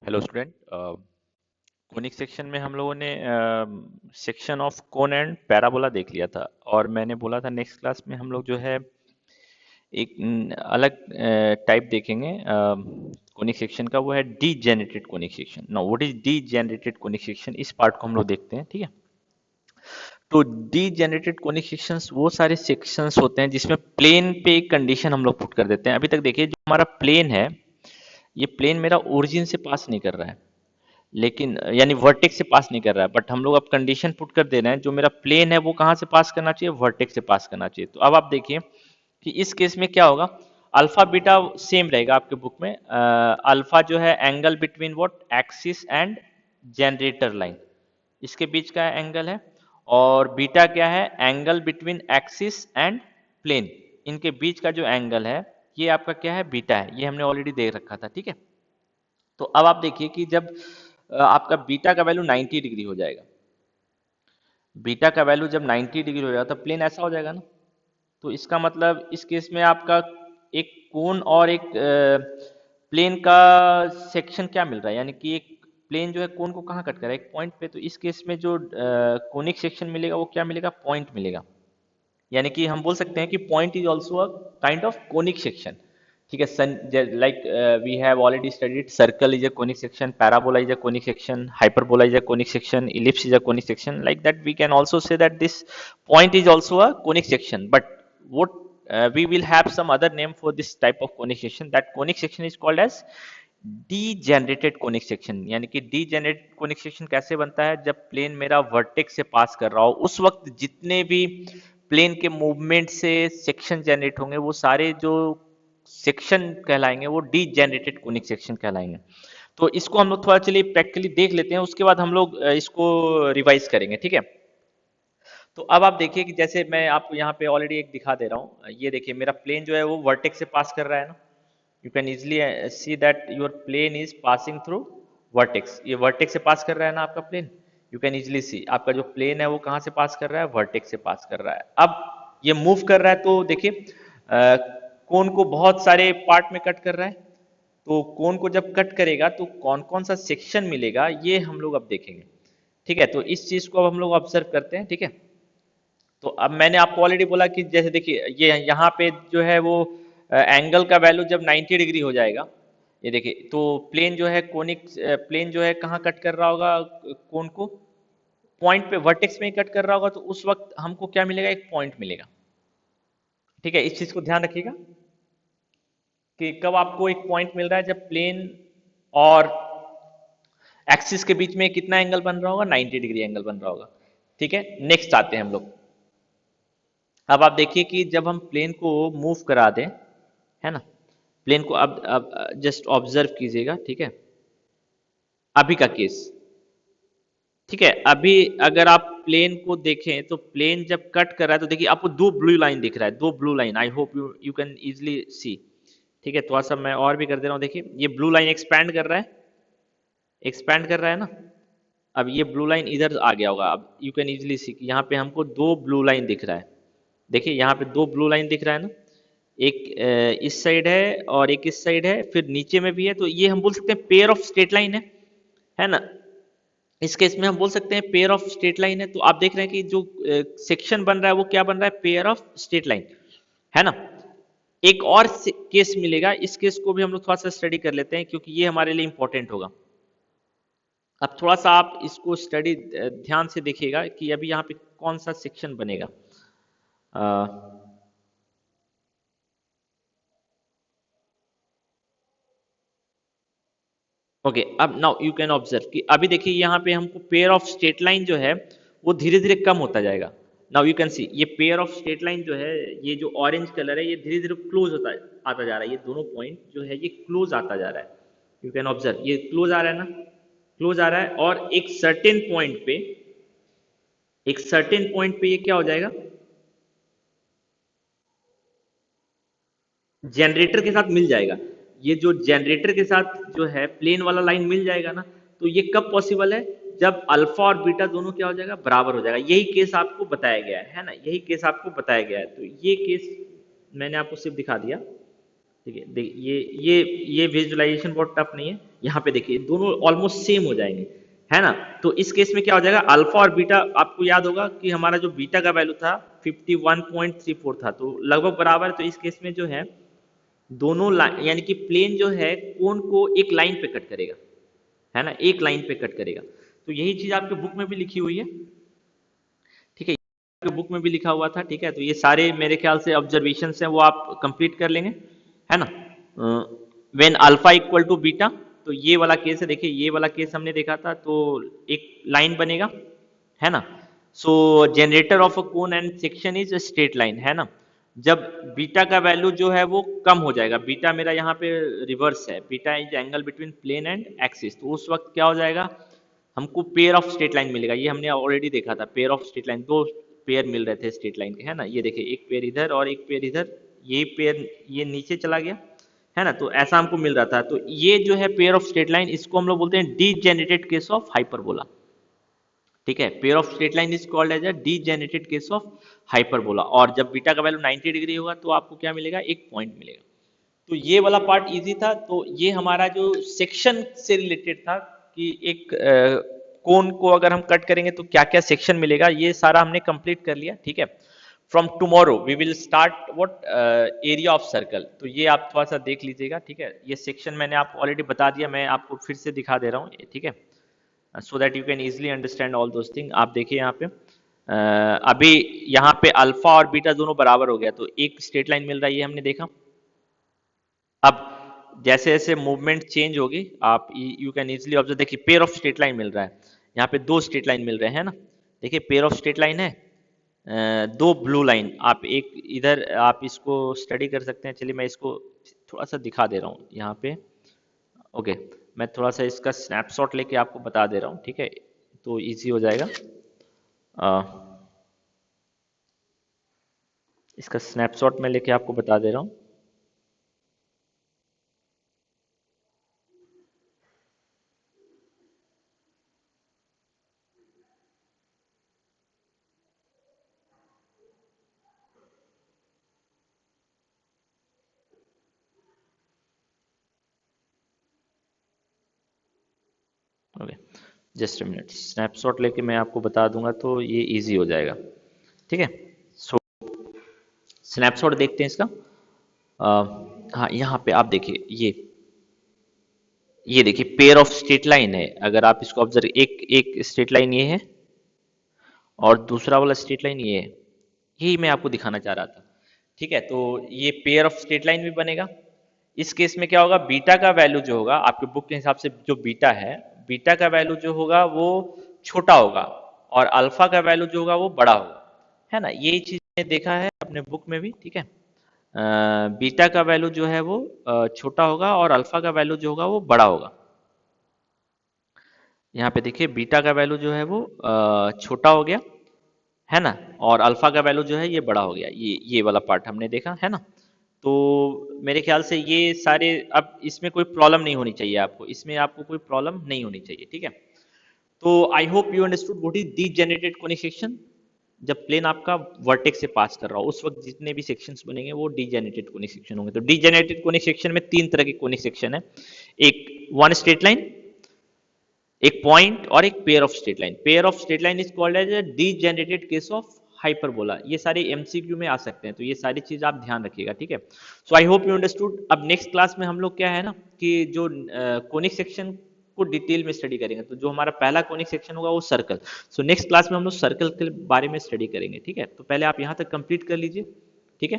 Hello student. Conic section में हम लोगों ने section of cone and parabola देख लिया था और मैंने बोला था नेक्स्ट क्लास में हम लोग जो है एक अलग टाइप देखेंगे कोनिक सेक्शन का। वो है degenerated conic section. No, what is degenerated conic section, इस पार्ट को हम लोग देखते हैं। ठीक है, तो डीजेनरेटेड कोनिक सेक्शंस वो सारे सेक्शंस होते हैं जिसमें प्लेन पे एक कंडीशन हम लोग पुट कर देते हैं। अभी तक देखिए, जो हमारा प्लेन है, ये प्लेन मेरा ओरिजिन से पास नहीं कर रहा है, लेकिन यानी वर्टेक्स से पास नहीं कर रहा है, बट हम लोग अब कंडीशन पुट कर दे रहे हैं जो मेरा प्लेन है वो कहाँ से पास करना चाहिए, वर्टेक्स से पास करना चाहिए। तो अब आप देखिए कि इस केस में क्या होगा। अल्फा बीटा सेम रहेगा आपके बुक में। अल्फा जो है angle between what, axis and generator line, इसके बीच का एंगल है। और बीटा क्या है, angle between axis and plane, इनके बीच का जो एंगल है ये आपका क्या है, बीटा है। ये हमने ऑलरेडी देख रखा था। ठीक है, तो अब आप देखिए कि जब आपका बीटा का वैल्यू 90 डिग्री हो जाएगा, बीटा का वैल्यू जब 90 डिग्री हो जाएगा तो प्लेन ऐसा हो जाएगा ना। तो इसका मतलब इस केस में आपका एक कोन और एक प्लेन का सेक्शन क्या मिल रहा है, यानी कि एक प्लेन जो है कोन को कहाँ कट कर रहा है, एक पॉइंट पे। तो इस केस में जो कोनिक सेक्शन मिलेगा वो क्या मिलेगा, पॉइंट मिलेगा। यानी कि हम बोल सकते हैं कि point is also a kind of conic section. ठीक है, सन like we have already studied, circle is a conic section, parabola is a conic section, hyperbola is a conic section, ellipse is a conic section. Like that we can also say that this point is also a conic section, but what we will have some other name for this type of conic section. That conic section is called as degenerated conic section। यानी कि degenerated conic section कैसे बनता है, जब plane मेरा vertex से pass कर रहा हो उस वक्त जितने भी प्लेन के मूवमेंट से सेक्शन जनरेट होंगे वो सारे जो सेक्शन कहलाएंगे वो डीजेनरेटेड कोनिक सेक्शन कहलाएंगे। तो इसको हम लोग थोड़ा चलिए प्रैक्टिकली देख लेते हैं, उसके बाद हम लोग इसको रिवाइज करेंगे। ठीक है, तो अब आप देखिए कि जैसे मैं आपको यहाँ पे ऑलरेडी एक दिखा दे रहा हूँ। ये देखिए मेरा प्लेन जो है वो वर्टेक्स से पास कर रहा है ना। You can easily see that your plane is passing through vertex. ये वर्टेक्स से पास कर रहा है ना आपका plane. You can easily see आपका जो प्लेन है वो कहाँ से पास कर रहा है, वर्टेक्स से पास कर रहा है। अब ये मूव कर रहा है तो देखिए कोन को बहुत सारे पार्ट में कट कर रहा है। तो कोन को जब कट करेगा तो कौन कौन सा सेक्शन मिलेगा ये हम लोग अब देखेंगे। ठीक है, तो इस चीज को अब हम लोग ऑब्जर्व करते हैं। ठीक है, तो अब मैंने आपको ऑलरेडी बोला कि जैसे देखिए ये यहाँ पे जो है वो एंगल का वैल्यू जब 90 डिग्री हो जाएगा, ये देखिए तो प्लेन जो है कोनिक प्लेन जो है कहाँ कट कर रहा होगा कोन को, पॉइंट पे वर्टेक्स में ही कट कर रहा होगा। तो उस वक्त हमको क्या मिलेगा, एक पॉइंट मिलेगा। ठीक है, इस चीज को ध्यान रखिएगा कि कब आपको एक पॉइंट मिल रहा है, जब प्लेन और एक्सिस के बीच में कितना एंगल बन रहा होगा, 90 डिग्री एंगल बन रहा होगा। ठीक है, नेक्स्ट आते हैं हम लोग। अब आप देखिए कि जब हम प्लेन को मूव करा दें, है ना, प्लेन को अब जस्ट ऑब्जर्व कीजिएगा। ठीक है, अभी का केस। ठीक है, अभी अगर आप प्लेन को देखें तो प्लेन जब कट कर रहा है तो देखिए आपको दो ब्लू लाइन दिख रहा है, दो blue line. I hope you you can easily सी। ठीक है, थोड़ा सा मैं और भी कर दे रहा हूँ। देखिए ये ब्लू लाइन एक्सपैंड कर रहा है, एक्सपैंड कर रहा है ना। अब ये ब्लू लाइन इधर आ गया होगा। अब यू कैन इजिली सी कि यहाँ पे हमको दो ब्लू लाइन दिख रहा है। देखिए यहाँ पे दो ब्लू लाइन दिख रहा है ना, एक इस साइड है और एक इस साइड है, फिर नीचे में भी है। तो ये हम बोल सकते हैं पेयर ऑफ स्ट्रेट लाइन है ना। इस केस में हम बोल सकते हैं पेयर ऑफ स्ट्रेट लाइन है। तो आप देख रहे हैं कि जो सेक्शन बन रहा है वो क्या बन रहा है, पेयर ऑफ स्ट्रेट लाइन, है ना। एक और केस मिलेगा, इस केस को भी हम लोग थोड़ा सा स्टडी कर लेते हैं क्योंकि ये हमारे लिए इंपॉर्टेंट होगा। अब थोड़ा सा आप इसको स्टडी ध्यान से देखिएगा कि अभी यहाँ पे कौन सा सेक्शन बनेगा। ओके, अब नाउ यू कैन ऑब्जर्व कि अभी देखिए यहाँ पे हमको पेयर ऑफ स्ट्रेट लाइन जो है वो धीरे धीरे कम होता जाएगा। नाउ यू कैन सी ये पेयर ऑफ स्ट्रेट लाइन जो है, ये जो ऑरेंज कलर है ये धीरे धीरे क्लोज होता आता जा रहा है। ये दोनों पॉइंट जो है ये क्लोज आता जा रहा है। यू कैन ऑब्जर्व ये क्लोज आ रहा है ना, क्लोज आ रहा है। और एक सर्टेन पॉइंट पे ये क्या हो जाएगा, जनरेटर के साथ मिल जाएगा। ये जो जनरेटर के साथ जो है प्लेन वाला लाइन मिल जाएगा ना। तो ये कब पॉसिबल है, जब अल्फा और बीटा दोनों क्या हो जाएगा, बराबर हो जाएगा। यही केस आपको बताया गया है ना, यही केस आपको बताया गया है। तो ये केस मैंने आपको सिर्फ दिखा दिया। ठीक है, ये विजुअलाइजेशन बहुत टफ नहीं है। यहाँ पे देखिए दोनों ऑलमोस्ट सेम हो जाएंगे, है ना। तो इस केस में क्या हो जाएगा, अल्फा और बीटा, आपको याद होगा कि हमारा जो बीटा का वैल्यू था 51.34 था, तो लगभग बराबर है। तो इस केस में जो है दोनों लाइन यानी कि प्लेन जो है कोन को एक लाइन पे कट करेगा, है ना, एक लाइन पे कट करेगा। तो यही चीज आपके बुक में भी लिखी हुई है, ठीक है, आपके बुक में भी लिखा हुआ था, ठीक है। तो ये सारे मेरे ख्याल से ऑब्जर्वेशन हैं, वो आप कंप्लीट कर लेंगे, है ना। When alpha equal to beta, तो ये वाला केस है, देखिए ये वाला केस हमने देखा था, तो एक लाइन बनेगा, है ना। So generator of a cone and section is straight line, है ना। जब बीटा का वैल्यू जो है वो कम हो जाएगा, बीटा मेरा यहाँ पे रिवर्स है, beta is angle between plane and axis, तो उस वक्त क्या हो जाएगा, हमको पेयर ऑफ स्ट्रेट लाइन मिलेगा। ये हमने ऑलरेडी देखा था, पेयर ऑफ स्ट्रेट लाइन, दो पेयर मिल रहे थे स्ट्रेट लाइन के, है ना। ये देखिए एक पेयर इधर और एक पेयर इधर, ये पेयर ये नीचे चला गया, है ना। तो ऐसा हमको मिल रहा था। तो ये जो है पेयर ऑफ स्ट्रेट लाइन, इसको हम लोग बोलते हैं डीजेनरेटेड केस ऑफ हाइपरबोला, ठीक है। Pair of straight line is called as a degenerated case of hyperbola. और जब बीटा का वैल्यू 90 डिग्री होगा तो आपको क्या मिलेगा, एक पॉइंट मिलेगा। तो ये वाला पार्ट इजी था। तो ये हमारा जो सेक्शन से रिलेटेड था कि एक कोन को अगर हम कट करेंगे तो क्या क्या सेक्शन मिलेगा, ये सारा हमने कंप्लीट कर लिया, ठीक है। From tomorrow we will start what area of circle, तो ये आप थोड़ा सा देख लीजिएगा, ठीक है। ये सेक्शन मैंने आपको ऑलरेडी बता दिया, मैं आपको फिर से दिखा दे रहा हूँ, ठीक है, so that you can easily understand all those thing. आप देखिए यहाँ पे अभी यहाँ पे अल्फा और बीटा दोनों बराबर हो गया, तो एक स्ट्रेट लाइन मिल रहा है, ये हमने देखा। अब जैसे जैसे मूवमेंट चेंज होगी, आप यू कैन इजिली ऑब्जर्व, देखिए पेयर ऑफ स्ट्रेट लाइन मिल रहा है, यहाँ पे दो स्ट्रेट लाइन मिल रहे हैं ना, देखिए पेयर ऑफ स्ट्रेट लाइन है, दो ब्लू लाइन, आप एक इधर आप इसको स्टडी कर सकते हैं। चलिए मैं इसको थोड़ा सा दिखा दे रहा हूँ यहाँ पे, ओके। मैं थोड़ा सा इसका स्नैपशॉट लेके आपको बता दे रहा हूँ, ठीक है, तो इजी हो जाएगा। इसका स्नैपशॉट मैं लेके आपको बता दे रहा हूँ। Okay, just a minute, snapshot लेके मैं आपको बता दूंगा तो ये इजी हो जाएगा, ठीक है। सो स्नैपशॉट देखते हैं इसका। हाँ, यहाँ पे आप देखिए, ये देखिए पेयर ऑफ स्ट्रेट लाइन है, अगर आप इसको ऑब्जर्व, एक एक स्ट्रेट लाइन ये है और दूसरा वाला स्ट्रेट लाइन ये है, यही मैं आपको दिखाना चाह रहा था, ठीक है। तो ये पेयर ऑफ स्ट्रेट लाइन भी बनेगा। इस केस में क्या होगा, बीटा का वैल्यू जो होगा आपके बुक के हिसाब से, जो बीटा है, बीटा का वैल्यू जो होगा वो छोटा होगा और अल्फा का वैल्यू जो होगा वो बड़ा होगा, है ना। यही चीज मैंने देखा है अपने बुक में भी, ठीक है। बीटा का वैल्यू जो है वो छोटा होगा और अल्फा का वैल्यू जो होगा वो बड़ा होगा। यहाँ पे देखिए बीटा का वैल्यू जो है वो छोटा हो गया, है ना, और अल्फा का वैल्यू जो है ये बड़ा हो गया, ये वाला पार्ट हमने देखा, है ना। तो मेरे ख्याल से ये सारे, अब इसमें कोई प्रॉब्लम नहीं होनी चाहिए आपको, इसमें आपको कोई प्रॉब्लम नहीं होनी चाहिए, ठीक है। तो I hope you understood what is degenerated conic section. जब प्लेन आपका वर्टेक्स से पास कर रहा हो उस वक्त जितने भी सेक्शंस बनेंगे वो डीजेनरेटेड कोनिक सेक्शन होंगे। तो डीजेनरेटेड कोनिक सेक्शन में तीन तरह के कोनिक सेक्शन है, एक वन स्ट्रेट लाइन, एक पॉइंट और एक pair of straight line. Pair of straight line is called as degenerated case of hyperbola. ये सारे एमसीक्यू में आ सकते हैं, तो ये सारी चीज आप ध्यान रखिएगा, ठीक है। सो आई होप यू अंडरस्टूड। अब नेक्स्ट क्लास में हम लोग क्या है ना कि जो कोनिक सेक्शन को डिटेल में स्टडी करेंगे, तो जो हमारा पहला कोनिक सेक्शन होगा वो सर्कल। सो नेक्स्ट क्लास में हम लोग सर्कल के बारे में स्टडी करेंगे, ठीक है। तो पहले आप यहाँ तक कंप्लीट कर लीजिए, ठीक है।